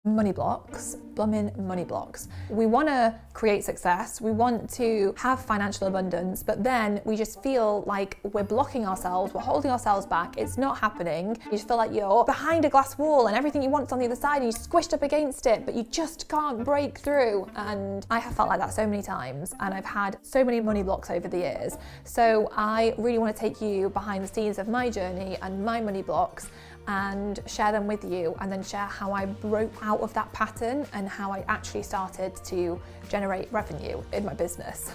Money blocks, blooming money blocks. We want to create success, we want to have financial abundance, but then we just feel like we're blocking ourselves, we're holding ourselves back, it's not happening. You just feel like you're behind a glass wall and everything you want's on the other side and you're squished up against it, but you just can't break through. And I have felt like that so many times, and I've had so many money blocks over the years. So I really want to take you behind the scenes of my journey and my money blocks and share them with you, and then share how I broke out of that pattern and how I actually started to generate revenue in my business.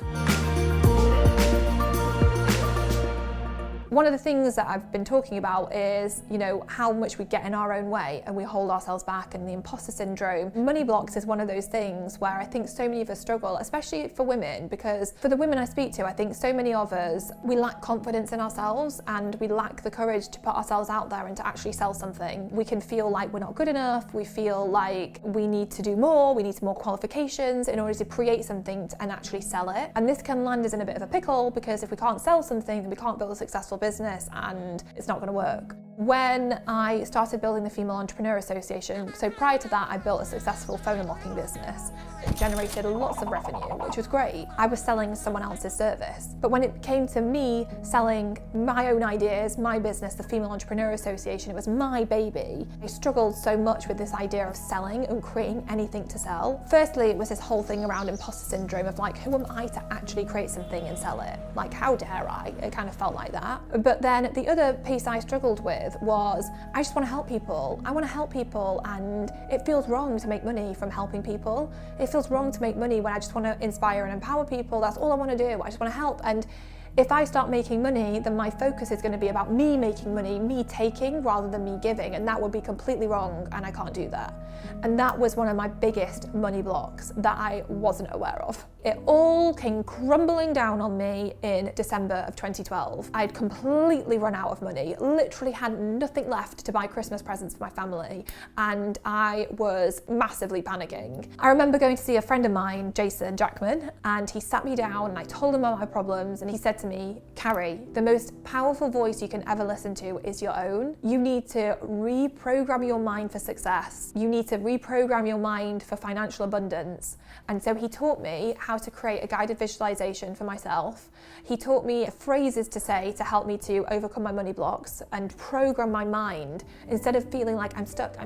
One of the things that I've been talking about is, how much we get in our own way and we hold ourselves back, and the imposter syndrome. Money blocks is one of those things where I think so many of us struggle, especially for women, because for the women I speak to, I think so many of us, we lack confidence in ourselves and we lack the courage to put ourselves out there and to actually sell something. We can feel like we're not good enough, we feel like we need to do more, we need some more qualifications in order to create something and actually sell it. And this can land us in a bit of a pickle, because if we can't sell something, then we can't build a successful business and it's not going to work. When I started building the Female Entrepreneur Association, so prior to that I built a successful phone unlocking business. It generated lots of revenue, which was great. I was selling someone else's service. But when it came to me selling my own ideas, my business, the Female Entrepreneur Association, it was my baby. I struggled so much with this idea of selling and creating anything to sell. Firstly, it was this whole thing around imposter syndrome of like, who am I to actually create something and sell it? Like, how dare I? It kind of felt like that. But then the other piece I struggled with was, I just want to help people. I want to help people, and it feels wrong to make money from helping people. It feels wrong to make money when I just want to inspire and empower people. That's all I want to do. I just want to help. And if I start making money, then my focus is going to be about me making money, me taking rather than me giving, and that would be completely wrong, and I can't do that. And that was one of my biggest money blocks that I wasn't aware of. It all came crumbling down on me in December of 2012. I'd completely run out of money, literally had nothing left to buy Christmas presents for my family, and I was massively panicking. I remember going to see a friend of mine, Jason Jackman, and he sat me down and I told him all my problems, and he said to me, Carrie, the most powerful voice you can ever listen to is your own. You need to reprogram your mind for success. You need to reprogram your mind for financial abundance. And so he taught me how to create a guided visualization for myself. He taught me phrases to say to help me to overcome my money blocks and program my mind instead of feeling like I'm stuck,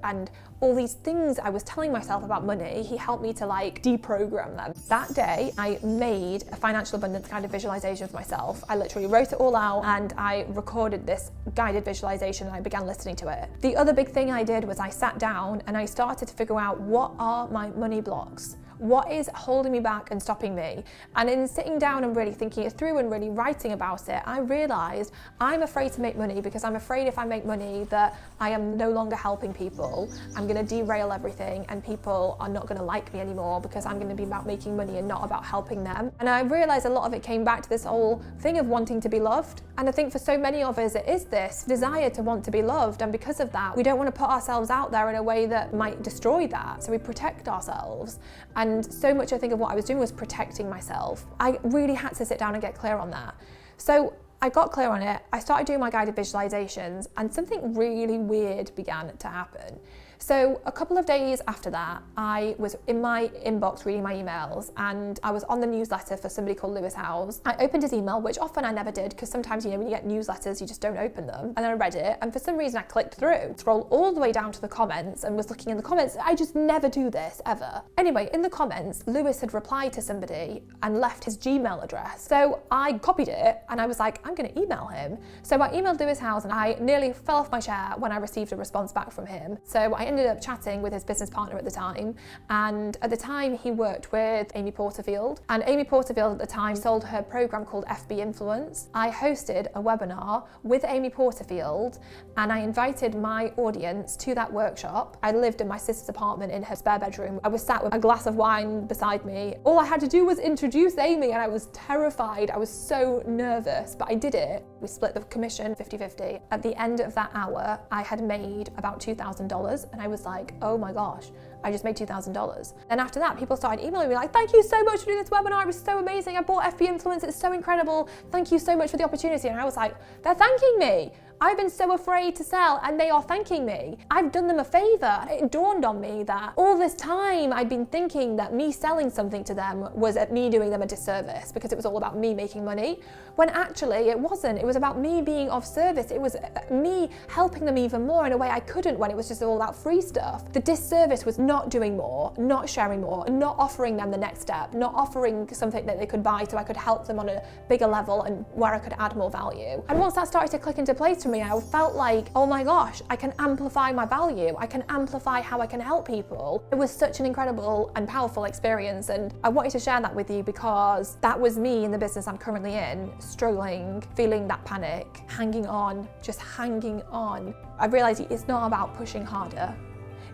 and all these things I was telling myself about money. He helped me to deprogram them. That day I made a financial abundance guided visualization for myself. I literally wrote it all out and I recorded this guided visualization and I began listening to it. The other big thing I did was I sat down and I started to figure out, what are my money blocks? What is holding me back and stopping me? And in sitting down and really thinking it through and really writing about it, I realized I'm afraid to make money because I'm afraid if I make money that I am no longer helping people. I'm gonna derail everything and people are not gonna like me anymore because I'm gonna be about making money and not about helping them. And I realized a lot of it came back to this whole thing of wanting to be loved. And I think for so many of us, it is this desire to want to be loved. And because of that, we don't want to put ourselves out there in a way that might destroy that. So we protect ourselves. And so much I think of what I was doing was protecting myself. I really had to sit down and get clear on that. So I got clear on it, I started doing my guided visualizations, and something really weird began to happen. So a couple of days after that, I was in my inbox reading my emails, and I was on the newsletter for somebody called Lewis Howes. I opened his email, which often I never did, because sometimes, when you get newsletters, you just don't open them. And then I read it, and for some reason I clicked through, scrolled all the way down to the comments and was looking in the comments. I just never do this, ever. Anyway, in the comments, Lewis had replied to somebody and left his Gmail address. So I copied it, and I was like, I'm gonna email him. So I emailed Lewis Howes, and I nearly fell off my chair when I received a response back from him. So I ended up chatting with his business partner at the time, and at the time he worked with Amy Porterfield, and Amy Porterfield at the time sold her program called FB Influence. I hosted a webinar with Amy Porterfield and I invited my audience to that workshop. I lived in my sister's apartment in her spare bedroom. I was sat with a glass of wine beside me. All I had to do was introduce Amy, and I was terrified. I was so nervous, but I did it. We split the commission 50-50. At the end of that hour, I had made about $2,000, and I was like, oh my gosh, I just made $2,000. Then after that, people started emailing me like, thank you so much for doing this webinar. It was so amazing. I bought FB Influence. It's so incredible. Thank you so much for the opportunity. And I was like, they're thanking me. I've been so afraid to sell and they are thanking me. I've done them a favor. It dawned on me that all this time I'd been thinking that me selling something to them was me doing them a disservice because it was all about me making money, when actually it wasn't. It was about me being of service. It was me helping them even more in a way I couldn't when it was just all about free stuff. The disservice was not doing more, not sharing more, not offering them the next step, not offering something that they could buy so I could help them on a bigger level and where I could add more value. And once that started to click into place for me, I felt like, oh my gosh, I can amplify my value. I can amplify how I can help people. It was such an incredible and powerful experience, and I wanted to share that with you because that was me in the business I'm currently in, struggling, feeling that panic, hanging on, just hanging on. I realized it's not about pushing harder.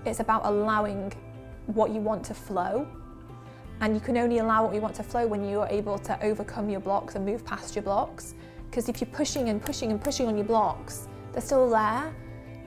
It's about allowing what you want to flow. And you can only allow what you want to flow when you are able to overcome your blocks and move past your blocks. Because if you're pushing and pushing and pushing on your blocks, they're still there,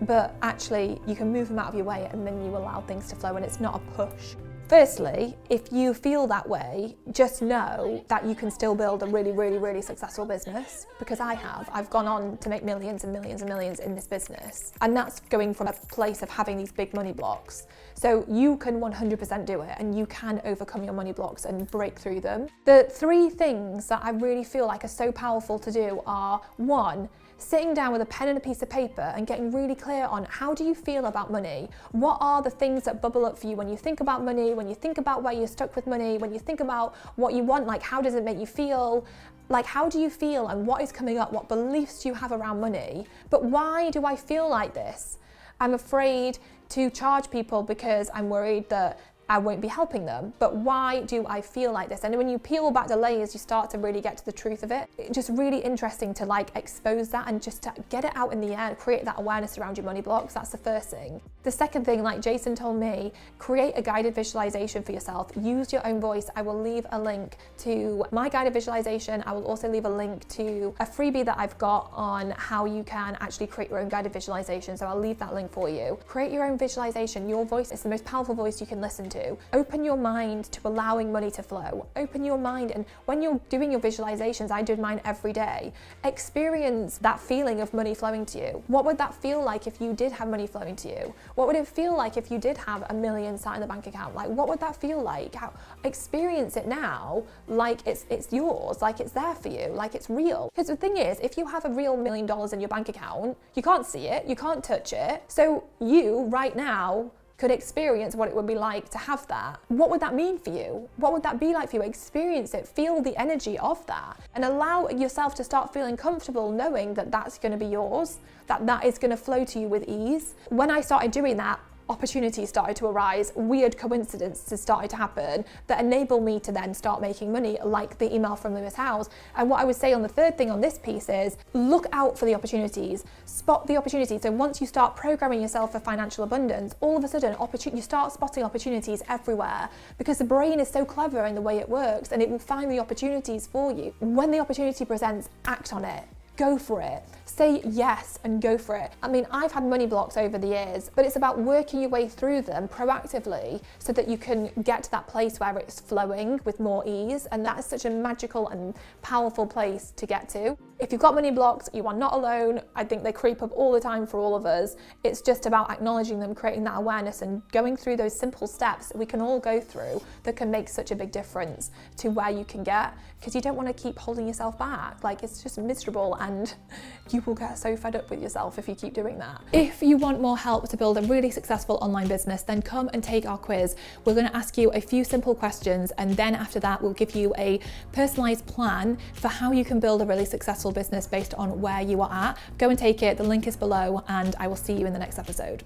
but actually you can move them out of your way and then you allow things to flow and it's not a push. Firstly, if you feel that way, just know that you can still build a really, really, really successful business, because I have. I've gone on to make millions and millions and millions in this business. And that's going from a place of having these big money blocks. So you can 100% do it and you can overcome your money blocks and break through them. The 3 things that I really feel like are so powerful to do are, 1, sitting down with a pen and a piece of paper and getting really clear on how do you feel about money? What are the things that bubble up for you when you think about money, when you think about where you're stuck with money, when you think about what you want, like how does it make you feel? Like how do you feel and what is coming up? What beliefs do you have around money? But why do I feel like this? I'm afraid to charge people because I'm worried that I won't be helping them. But why do I feel like this? And when you peel back the layers, you start to really get to the truth of it. It's just really interesting to like expose that and just to get it out in the air, create that awareness around your money blocks. That's the first thing. The second thing, like Jason told me, create a guided visualization for yourself. Use your own voice. I will leave a link to my guided visualization. I will also leave a link to a freebie that I've got on how you can actually create your own guided visualization. So I'll leave that link for you. Create your own visualization. Your voice is the most powerful voice you can listen to. Open your mind to allowing money to flow. Open your mind, and when you're doing your visualizations, I did mine every day, experience that feeling of money flowing to you. What would that feel like if you did have money flowing to you? What would it feel like if you did have $1 million sat in the bank account? Like, what would that feel like? Experience it now like it's yours, like it's there for you, like it's real. Because the thing is, if you have a real $1 million in your bank account, you can't see it, you can't touch it. So you right now could experience what it would be like to have that. What would that mean for you? What would that be like for you? Experience it, feel the energy of that, and allow yourself to start feeling comfortable knowing that that's going to be yours, that is going to flow to you with ease. When I started doing that, opportunities started to arise, weird coincidences started to happen that enable me to then start making money, like the email from Lewis Howes. And what I would say on the third thing on this piece is look out for the opportunities, spot the opportunities. So once you start programming yourself for financial abundance, all of a sudden you start spotting opportunities everywhere, because the brain is so clever in the way it works and it will find the opportunities for you. When the opportunity presents, act on it. Go for it. Say yes and go for it. I mean, I've had money blocks over the years, but it's about working your way through them proactively so that you can get to that place where it's flowing with more ease. And that is such a magical and powerful place to get to. If you've got money blocks, you are not alone. I think they creep up all the time for all of us. It's just about acknowledging them, creating that awareness and going through those simple steps that we can all go through that can make such a big difference to where you can get, because you don't want to keep holding yourself back. Like, it's just miserable and you will get so fed up with yourself if you keep doing that. If you want more help to build a really successful online business, then come and take our quiz. We're going to ask you a few simple questions, and then after that we'll give you a personalized plan for how you can build a really successful business based on where you are at. Go and take it. The link is below, and I will see you in the next episode.